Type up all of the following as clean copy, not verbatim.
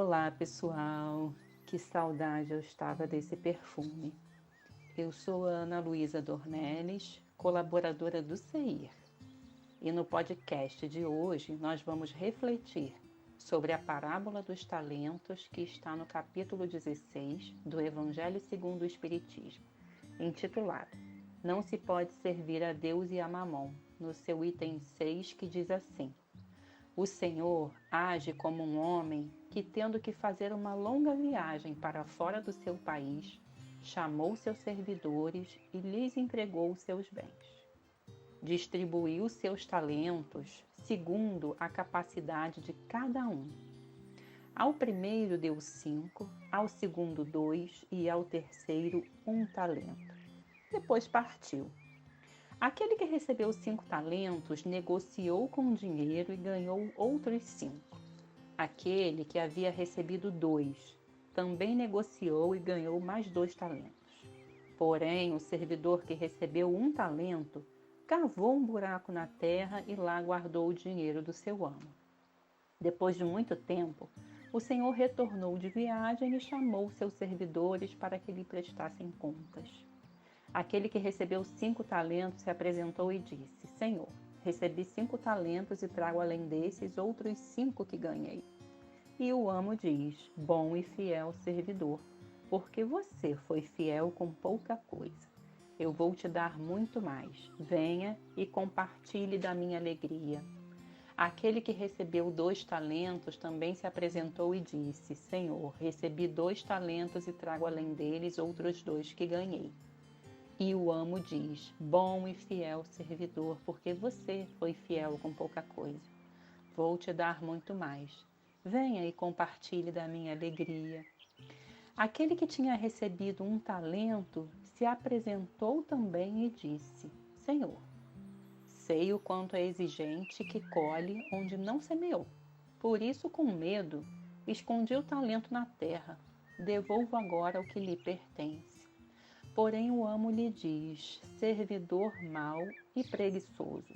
Olá, pessoal! Que saudade eu estava desse perfume. Eu sou a Ana Luísa Dornelles, colaboradora do CEIR. E no podcast de hoje nós vamos refletir sobre a parábola dos talentos que está no capítulo 16 do Evangelho segundo o Espiritismo, intitulado Não se pode servir a Deus e a Mamon, no seu item 6, que diz assim: O Senhor age como um homem que, tendo que fazer uma longa viagem para fora do seu país, chamou seus servidores e lhes entregou os seus bens. Distribuiu seus talentos segundo a capacidade de cada um. Ao primeiro deu 5, ao segundo 2 e ao terceiro 1 talento. Depois partiu. Aquele que recebeu 5 talentos negociou com o dinheiro e ganhou outros 5. Aquele que havia recebido 2 também negociou e ganhou mais 2 talentos. Porém, o servidor que recebeu 1 talento cavou um buraco na terra e lá guardou o dinheiro do seu amo. Depois de muito tempo, o senhor retornou de viagem e chamou seus servidores para que lhe prestassem contas. Aquele que recebeu 5 talentos se apresentou e disse: Senhor, recebi 5 talentos e trago além desses outros 5 que ganhei. E o amo diz: Bom e fiel servidor, porque você foi fiel com pouca coisa. Eu vou te dar muito mais. Venha e compartilhe da minha alegria. Aquele que recebeu 2 talentos também se apresentou e disse: Senhor, recebi 2 talentos e trago além deles outros 2 que ganhei. E o amo diz: Bom e fiel servidor, porque você foi fiel com pouca coisa. Vou te dar muito mais. Venha e compartilhe da minha alegria. Aquele que tinha recebido 1 talento se apresentou também e disse: Senhor, sei o quanto é exigente que colhe onde não semeou. Por isso, com medo, escondi o talento na terra. Devolvo agora o que lhe pertence. Porém o amo lhe diz: servidor mau e preguiçoso.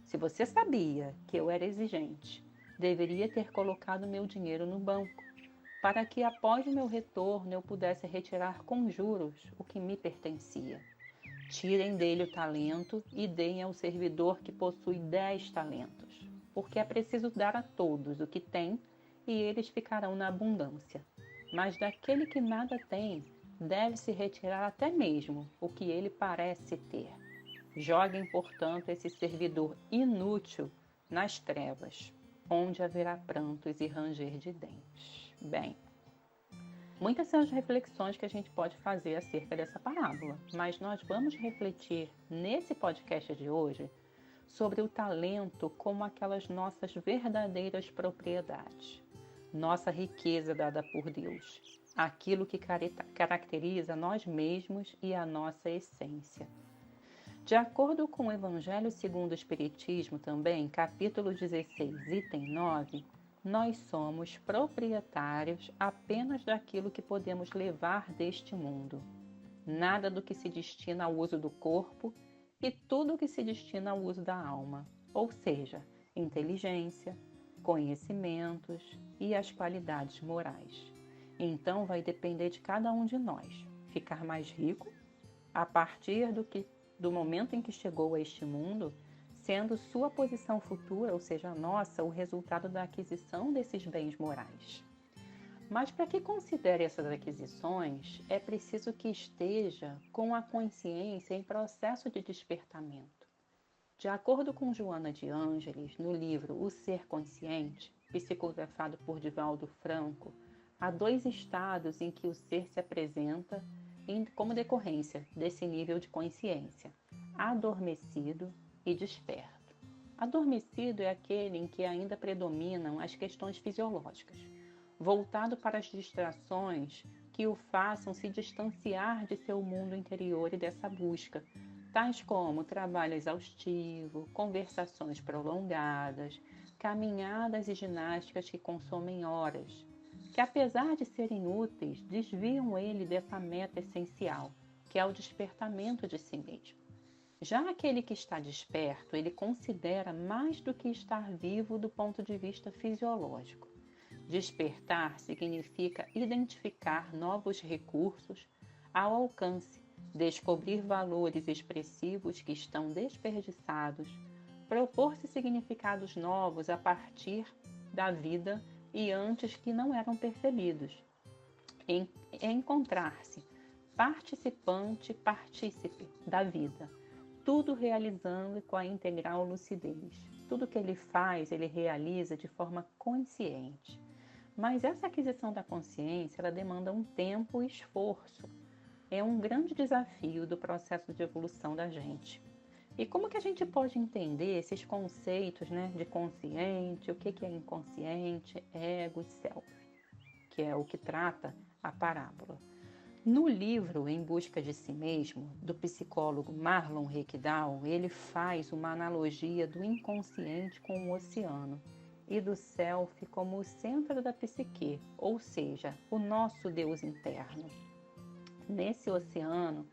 Se você sabia que eu era exigente, deveria ter colocado meu dinheiro no banco, para que após o meu retorno eu pudesse retirar com juros o que me pertencia. Tirem dele o talento e deem ao servidor que possui 10 talentos, porque é preciso dar a todos o que tem e eles ficarão na abundância. Mas daquele que nada tem, deve-se retirar até mesmo o que ele parece ter. Joguem, portanto, esse servidor inútil nas trevas, onde haverá prantos e ranger de dentes. Bem, muitas são as reflexões que a gente pode fazer acerca dessa parábola, mas nós vamos refletir nesse podcast de hoje sobre o talento como aquelas nossas verdadeiras propriedades, nossa riqueza dada por Deus, aquilo que caracteriza nós mesmos e a nossa essência. De acordo com o Evangelho segundo o Espiritismo também, capítulo 16, item 9, nós somos proprietários apenas daquilo que podemos levar deste mundo. Nada do que se destina ao uso do corpo e tudo o que se destina ao uso da alma, ou seja, inteligência, conhecimentos e as qualidades morais. Então vai depender de cada um de nós ficar mais rico a partir do momento em que chegou a este mundo, sendo sua posição futura, ou seja, a nossa, o resultado da aquisição desses bens morais. Mas para que considere essas aquisições, é preciso que esteja com a consciência em processo de despertamento. De acordo com Joana de Ângeles, no livro O Ser Consciente, psicografado por Divaldo Franco, há 2 estados em que o ser se apresenta como decorrência desse nível de consciência: adormecido e desperto. Adormecido é aquele em que ainda predominam as questões fisiológicas, voltado para as distrações que o façam se distanciar de seu mundo interior e dessa busca, tais como trabalho exaustivo, conversações prolongadas, caminhadas e ginásticas que consomem horas, que apesar de serem úteis, desviam ele dessa meta essencial, que é o despertamento de si mesmo. Já aquele que está desperto, ele considera mais do que estar vivo do ponto de vista fisiológico. Despertar significa identificar novos recursos ao alcance, descobrir valores expressivos que estão desperdiçados, propor-se significados novos a partir da vida e antes que não eram percebidos. Encontrar-se participante-partícipe da vida, tudo realizando com a integral lucidez. Tudo que ele faz, ele realiza de forma consciente. Mas essa aquisição da consciência, ela demanda um tempo e esforço. É um grande desafio do processo de evolução da gente. E como que a gente pode entender esses conceitos, né, de consciente, o que é inconsciente, ego e self, que é o que trata a parábola? No livro Em Busca de Si Mesmo, do psicólogo Marlon Rickdown, ele faz uma analogia do inconsciente com o oceano e do self como o centro da psique, ou seja, o nosso Deus interno. Nesse oceano,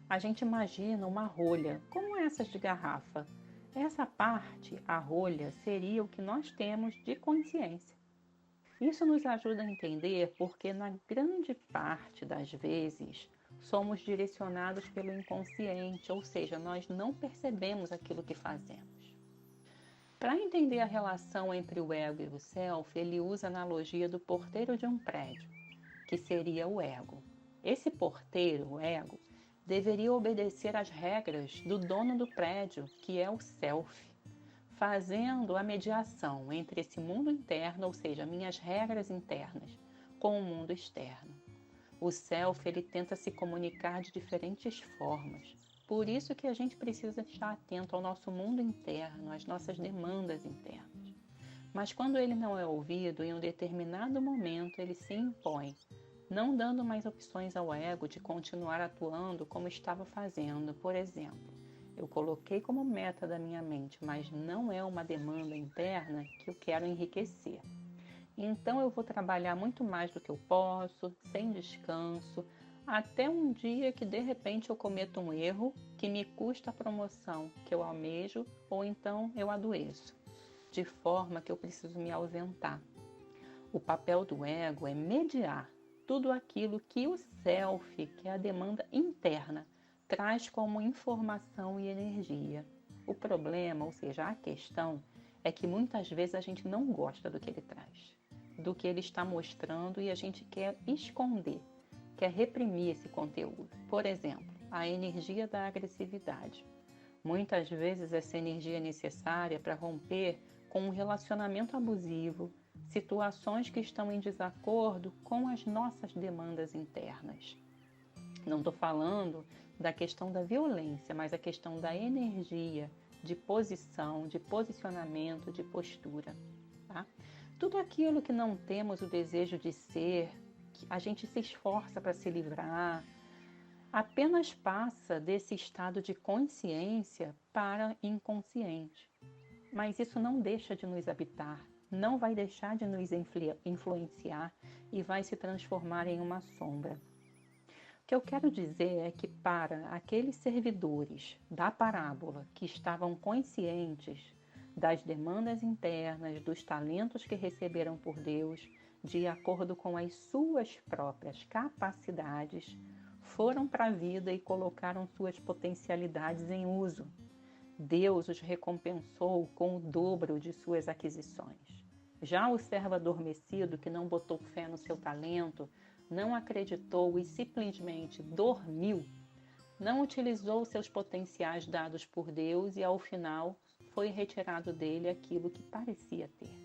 a gente imagina uma rolha, como essas de garrafa. Essa parte, a rolha, seria o que nós temos de consciência. Isso nos ajuda a entender porque, na grande parte das vezes, somos direcionados pelo inconsciente, ou seja, nós não percebemos aquilo que fazemos. Para entender a relação entre o ego e o self, ele usa a analogia do porteiro de um prédio, que seria o ego. Esse porteiro, o ego, deveria obedecer às regras do dono do prédio, que é o self, fazendo a mediação entre esse mundo interno, ou seja, minhas regras internas, com o mundo externo. O self, ele tenta se comunicar de diferentes formas. Por isso que a gente precisa estar atento ao nosso mundo interno, às nossas demandas internas. Mas quando ele não é ouvido, em um determinado momento ele se impõe, não dando mais opções ao ego de continuar atuando como estava fazendo. Por exemplo, eu coloquei como meta da minha mente, mas não é uma demanda interna que eu quero enriquecer. Então eu vou trabalhar muito mais do que eu posso, sem descanso, até um dia que de repente eu cometo um erro que me custa a promoção que eu almejo, ou então eu adoeço, de forma que eu preciso me ausentar. O papel do ego é mediar tudo aquilo que o self, que é a demanda interna, traz como informação e energia. O problema, ou seja, a questão, é que muitas vezes a gente não gosta do que ele traz, do que ele está mostrando, e a gente quer esconder, quer reprimir esse conteúdo. Por exemplo, a energia da agressividade. Muitas vezes essa energia é necessária para romper com um relacionamento abusivo, situações que estão em desacordo com as nossas demandas internas. Não estou falando da questão da violência, mas a questão da energia, de posição, de posicionamento, de postura. Tá? Tudo aquilo que não temos o desejo de ser, que a gente se esforça para se livrar, apenas passa desse estado de consciência para inconsciente. Mas isso não deixa de nos habitar, não vai deixar de nos influenciar e vai se transformar em uma sombra. O que eu quero dizer é que para aqueles servidores da parábola que estavam conscientes das demandas internas, dos talentos que receberam por Deus, de acordo com as suas próprias capacidades, foram para a vida e colocaram suas potencialidades em uso. Deus os recompensou com o dobro de suas aquisições. Já o servo adormecido, que não botou fé no seu talento, não acreditou e simplesmente dormiu, não utilizou seus potenciais dados por Deus e, ao final, foi retirado dele aquilo que parecia ter.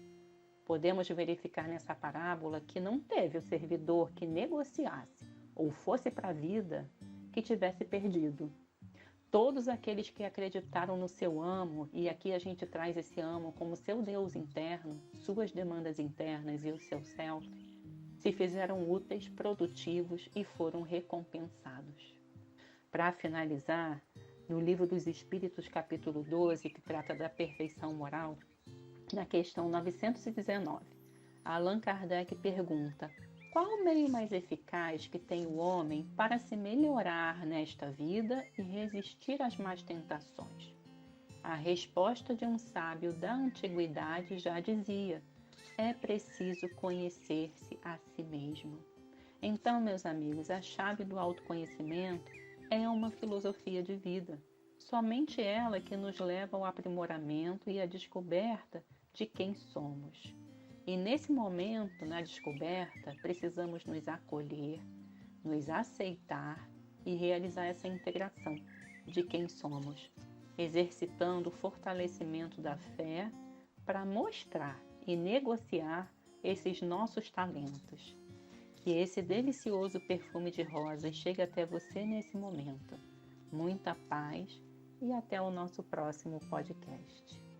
Podemos verificar nessa parábola que não teve o servidor que negociasse ou fosse para a vida que tivesse perdido. Todos aqueles que acreditaram no seu amo, e aqui a gente traz esse amo como seu Deus interno, suas demandas internas e o seu self, se fizeram úteis, produtivos e foram recompensados. Para finalizar, no Livro dos Espíritos, capítulo 12, que trata da perfeição moral, na questão 919, Allan Kardec pergunta: qual o meio mais eficaz que tem o homem para se melhorar nesta vida e resistir às más tentações? A resposta de um sábio da antiguidade já dizia: é preciso conhecer-se a si mesmo. Então, meus amigos, a chave do autoconhecimento é uma filosofia de vida. Somente ela que nos leva ao aprimoramento e à descoberta de quem somos. E nesse momento, na descoberta, precisamos nos acolher, nos aceitar e realizar essa integração de quem somos, exercitando o fortalecimento da fé para mostrar e negociar esses nossos talentos. Que esse delicioso perfume de rosas chegue até você nesse momento. Muita paz e até o nosso próximo podcast.